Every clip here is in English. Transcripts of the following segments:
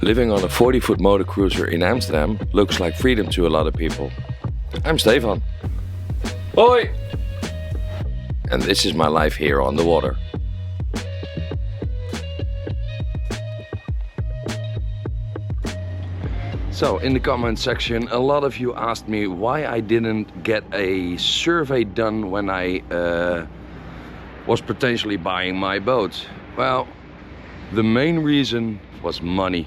Living on a 40-foot motor cruiser in Amsterdam looks like freedom to a lot of people. I'm Stefan. Hoi! And this is my life here on the water. So in the comment section, a lot of you asked me why I didn't get a survey done when I was potentially buying my boat. Well, the main reason was money.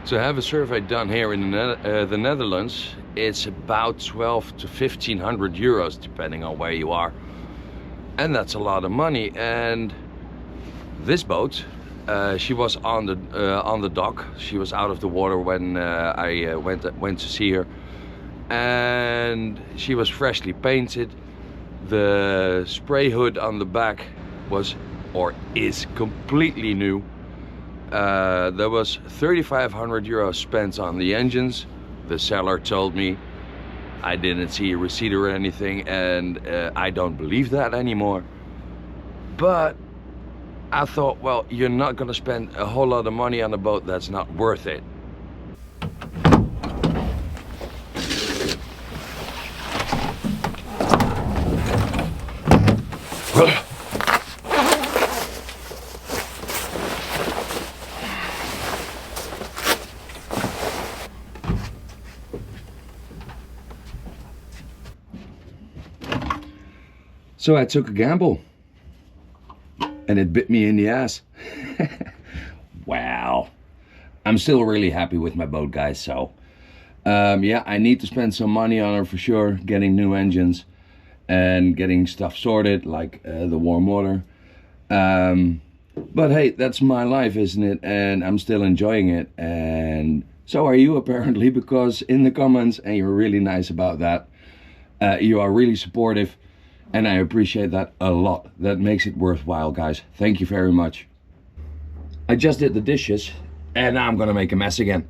To have a survey done here in the Netherlands, it's about 12 to 1500 euros depending on where you are. And that's a lot of money. And this boat, she was on the dock. She was out of the water when I went to see her. And she was freshly painted. The spray hood on the back was or is completely new. There was 3,500 euros spent on the engines. The seller told me. I didn't see a receipt or anything, and I don't believe that anymore. But I thought, well, you're not gonna spend a whole lot of money on a boat that's not worth it. So I took a gamble, and it bit me in the ass. Wow. I'm still really happy with my boat, guys. So yeah, I need to spend some money on her for sure, getting new engines and getting stuff sorted, like the warm water. But hey, that's my life, isn't it? And I'm still enjoying it, and so are you apparently, because in the comments, and you're really nice about that, you are really supportive. And I appreciate that a lot. That makes it worthwhile, guys. Thank you very much. I just did the dishes, and now I'm gonna make a mess again.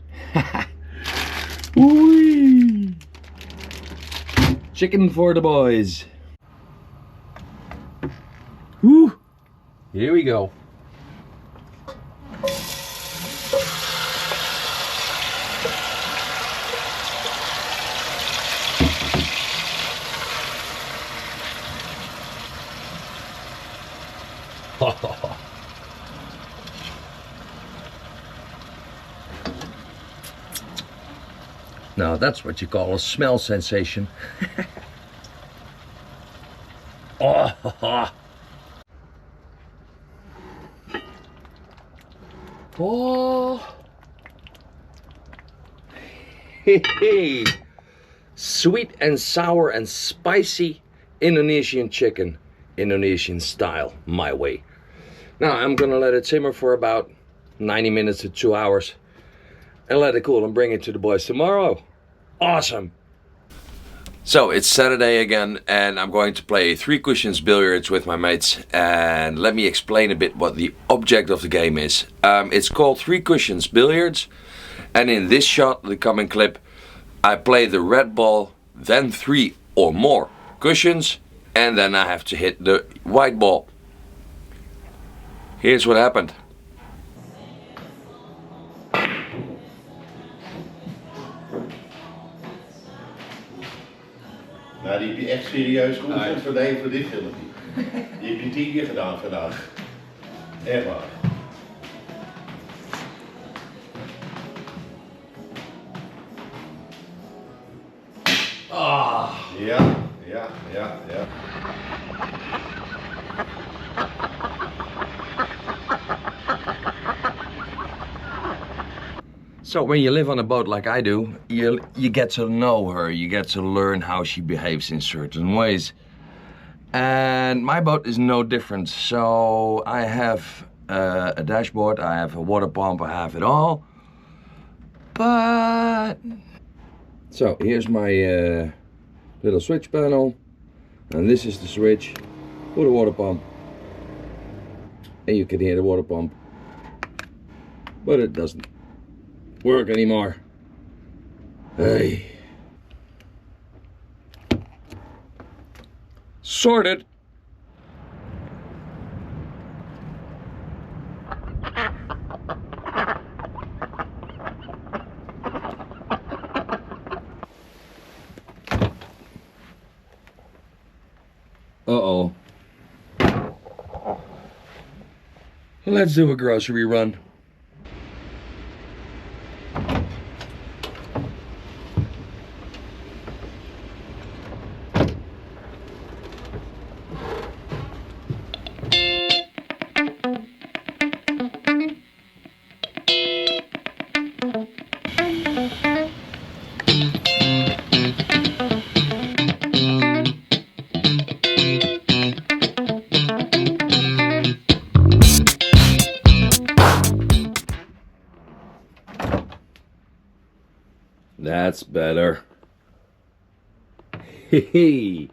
Whee! Chicken for the boys. Woo! Here we go. Now that's what you call a smell sensation. Oh, oh. Hey. Sweet and sour and spicy Indonesian chicken, Indonesian style, my way. Now I'm gonna let it simmer for about 90 minutes to 2 hours and let it cool and bring it to the boys tomorrow. Awesome. So it's Saturday again, and I'm going to play 3 cushions billiards with my mates, and let me explain a bit what the object of the game is. It's called 3 cushions billiards, and in this shot, the coming clip, I play the red ball, then 3 or more cushions, and then I have to hit the white ball. Here's what happened. Nou, die heb je echt serieus geoefend voor dit filmpje. Die heb je 10 keer gedaan vandaag. Echt waar. Ah, ja. So when you live on a boat like I do, you get to know her, you get to learn how she behaves in certain ways. And my boat is no different. So I have a dashboard, I have a water pump, I have it all. But so here's my little switch panel, and this is the switch for the water pump. And you can hear the water pump, but it doesn't work anymore. Hey. Sorted. Uh-oh. Let's do a grocery run. That's better. Hey.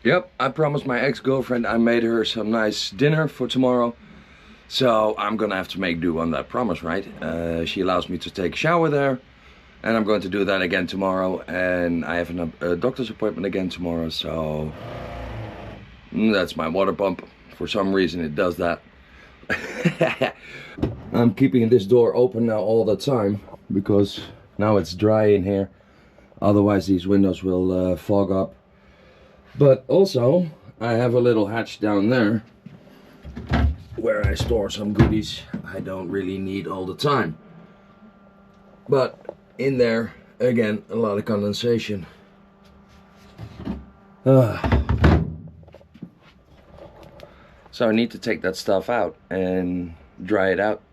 Yep, I promised my ex-girlfriend I made her some nice dinner for tomorrow. So I'm gonna have to make do on that promise, right? She allows me to take a shower there. And I'm going to do that again tomorrow. And I have a doctor's appointment again tomorrow. So that's my water pump. For some reason it does that. I'm keeping this door open now all the time. Because now it's dry in here. Otherwise these windows will fog up. But also I have a little hatch down there where I store some goodies I don't really need all the time. But in there, again, a lot of condensation. So I need to take that stuff out and dry it out.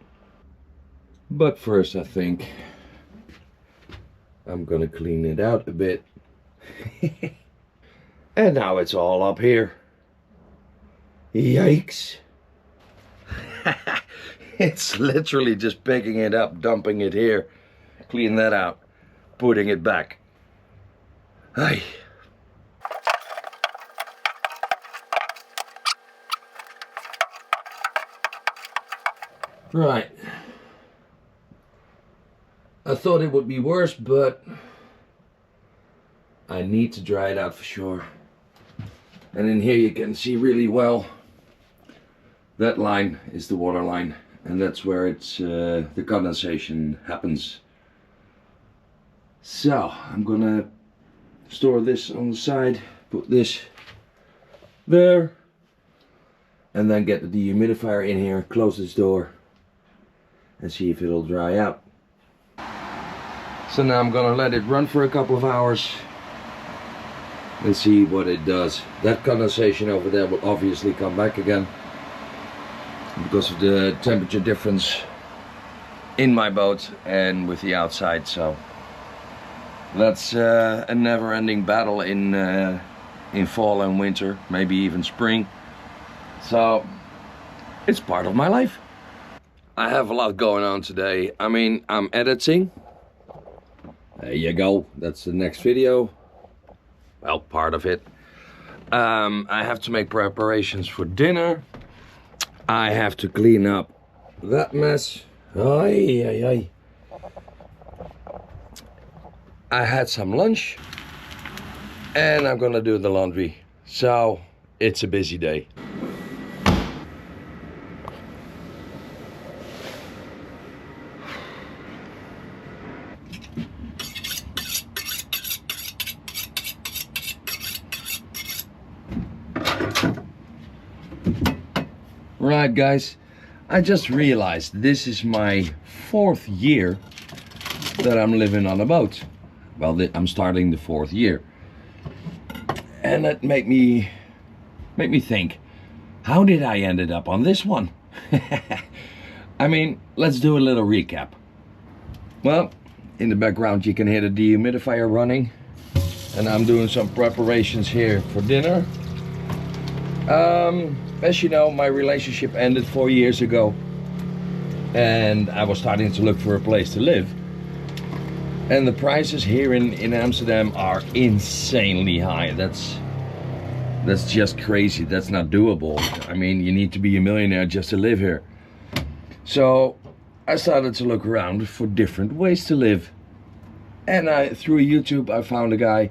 But first I think I'm gonna clean it out a bit. And now it's all up here. Yikes. It's literally just picking it up, dumping it here, clean that out, putting it back. Hey. Right. I thought it would be worse, but I need to dry it out for sure. And in here you can see really well, that line is the water line, and that's where it's the condensation happens. So I'm gonna store this on the side, put this there, and then get the dehumidifier in here, close this door, and see if it'll dry out. So now I'm gonna let it run for a couple of hours and see what it does. That condensation over there will obviously come back again because of the temperature difference in my boat and with the outside. So that's a never-ending battle in fall and winter, maybe even spring. So it's part of my life. I have a lot going on today. I mean, I'm editing. There you go, that's the next video. Well, part of it. I have to make preparations for dinner. I have to clean up that mess. Ay, ay, ay. I had some lunch. And I'm gonna do the laundry. So, it's a busy day. Right guys, I just realized this is my 4th year that I'm living on a boat. Well, I'm starting the 4th year. And it made me think, how did I ended up on this one? I mean, let's do a little recap. Well, in the background you can hear the dehumidifier running. And I'm doing some preparations here for dinner. As you know, my relationship ended 4 years ago. And I was starting to look for a place to live. And the prices here in Amsterdam are insanely high. That's just crazy. That's not doable. I mean, you need to be a millionaire just to live here. So I started to look around for different ways to live. And through YouTube I found a guy,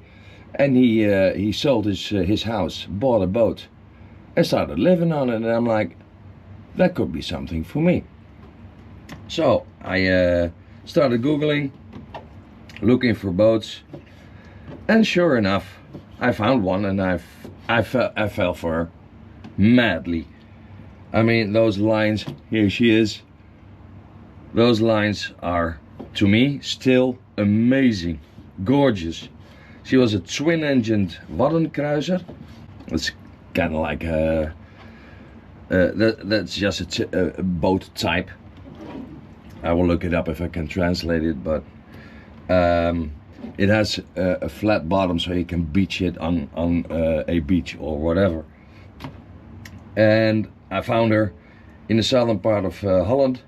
and he sold his house, bought a boat, and started living on it. And I'm like, that could be something for me. So I started Googling, looking for boats, and sure enough, I found one and I fell for her madly. I mean, those lines, here she is. Those lines are, to me, still amazing, gorgeous. She was a twin-engined Waddenkruiser. It's kind of like that's just a boat type. I will look it up if I can translate it, but it has a flat bottom so you can beach it on a beach or whatever. And I found her in the southern part of Holland,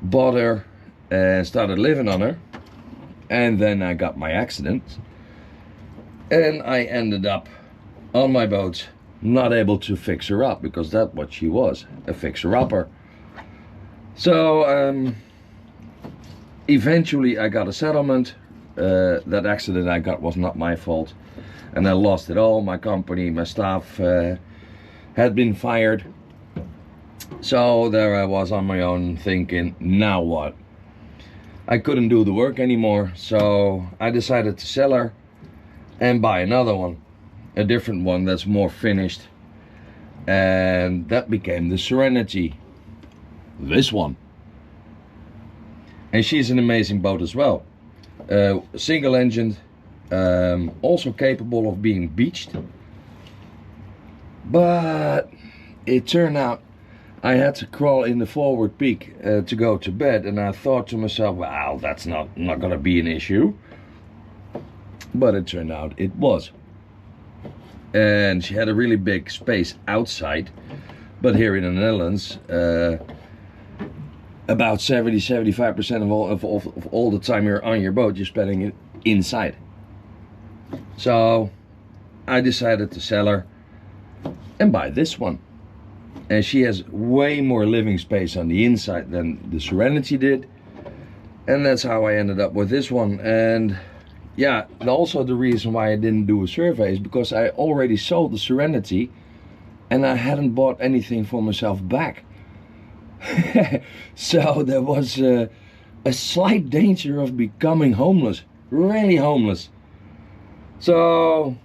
bought her and started living on her, and then I got my accident and I ended up on my boat not able to fix her up, because that's what she was, a fixer-upper. So eventually I got a settlement. That accident I got was not my fault, and I lost it all. My company, my staff had been fired. So there I was on my own thinking, now what? I couldn't do the work anymore, so I decided to sell her and buy another one, a different one that's more finished, and that became the Serenity, this one. And she's an amazing boat as well, single engined, also capable of being beached, but it turned out I had to crawl in the forward peak to go to bed, and I thought to myself, well, that's not gonna be an issue. But it turned out it was. And she had a really big space outside, but here in the Netherlands, about 70-75% of all the time you're on your boat, you're spending it inside. So I decided to sell her and buy this one. And she has way more living space on the inside than the Serenity did, and that's how I ended up with this one. And yeah, also the reason why I didn't do a survey is because I already sold the Serenity and I hadn't bought anything for myself back. So there was a slight danger of becoming homeless, really homeless. So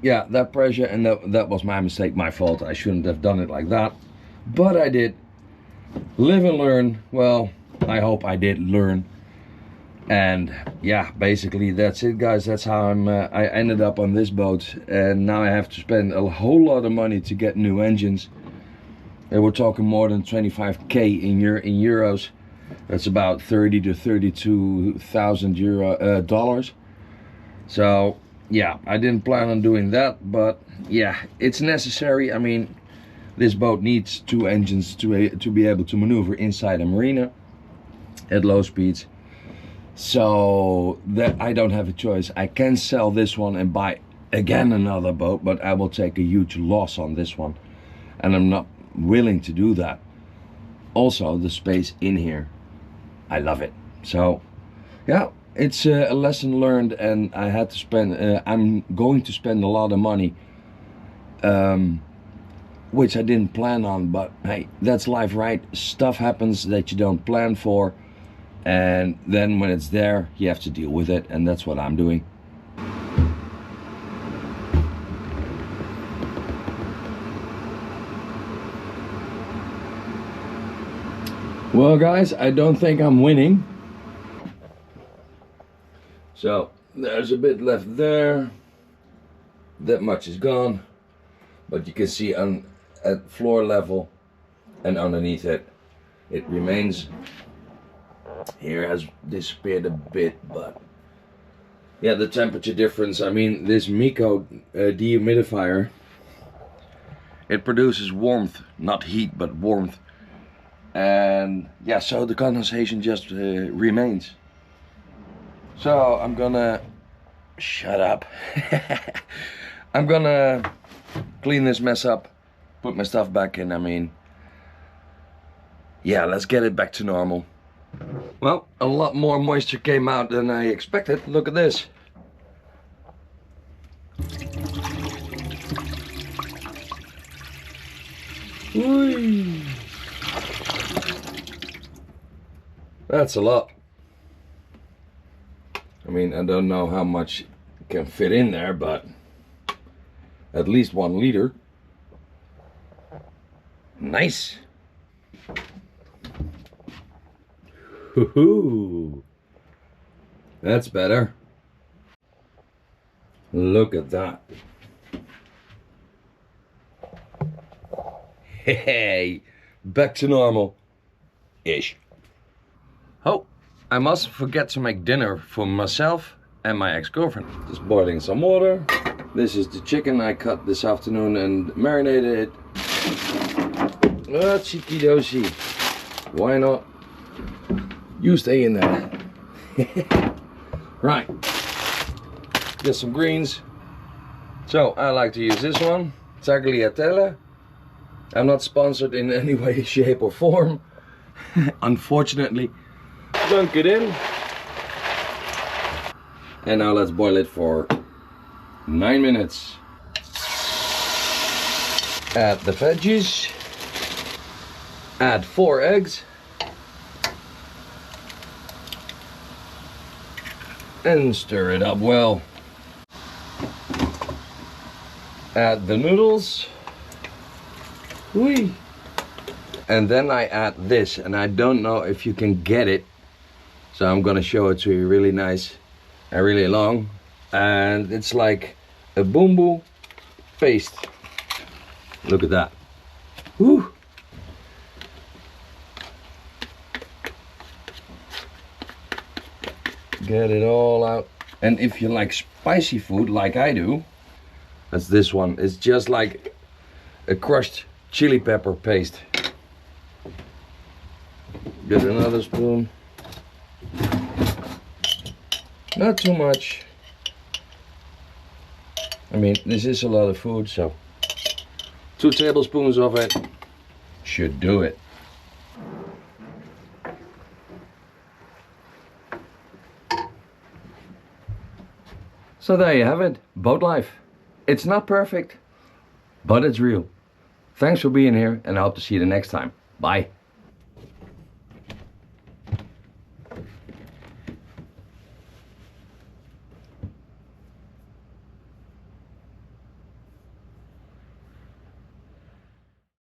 yeah, that pressure, and that was my mistake, my fault. I shouldn't have done it like that, but I did. Live and learn. Well, I hope I did learn. And yeah, basically that's it, guys. That's how I ended up on this boat, and now I have to spend a whole lot of money to get new engines. And we're talking more than 25k in euros. That's about 30 to 32,000 dollars. So yeah, I didn't plan on doing that, but yeah, it's necessary. I mean, this boat needs two engines to be able to maneuver inside a marina at low speeds. So that I don't have a choice. I can sell this one and buy again another boat, but I will take a huge loss on this one, and I'm not willing to do that. Also, the space in here, I love it. So yeah, it's a lesson learned, and I had to spend, I'm going to spend a lot of money, which I didn't plan on, but hey, that's life, right? Stuff happens that you don't plan for, and then when it's there, you have to deal with it, and that's what I'm doing. Well, guys, I don't think I'm winning. So there's a bit left there. That much is gone, but you can see at floor level and underneath it, it remains. Here has disappeared a bit, but yeah, the temperature difference. I mean, this Miko dehumidifier, it produces warmth, not heat, but warmth. And yeah, so the condensation just remains. So I'm gonna shut up. I'm gonna clean this mess up, put my stuff back in. I mean, yeah, let's get it back to normal. Well, a lot more moisture came out than I expected. Look at this. Whee. That's a lot. I mean, I don't know how much can fit in there, but at least 1 liter. Nice. Hoo-hoo. That's better. Look at that. Hey, back to normal-ish. Oh, I mustn't forget to make dinner for myself and my ex-girlfriend. Just boiling some water. This is the chicken I cut this afternoon and marinated it. Cheeky dosey. Why not? You stay in there. Right. Get some greens. So I like to use this one. Tagliatelle. I'm not sponsored in any way, shape or form. Unfortunately. Dunk it in. And now let's boil it for 9 minutes. Add the veggies. Add 4 eggs. And stir it up well. Add the noodles. Whee. And then I add this, and I don't know if you can get it, so I'm gonna show it to you really nice and really long. And it's like a boombo paste. Look at that. Woo. Get it all out. And if you like spicy food like I do, that's this one. It's just like a crushed chili pepper paste. Get another spoon. Not too much. I mean, this is a lot of food, so 2 tablespoons of it should do it. So there you have it, boat life. It's not perfect, but it's real. Thanks for being here, and I hope to see you the next time. Bye.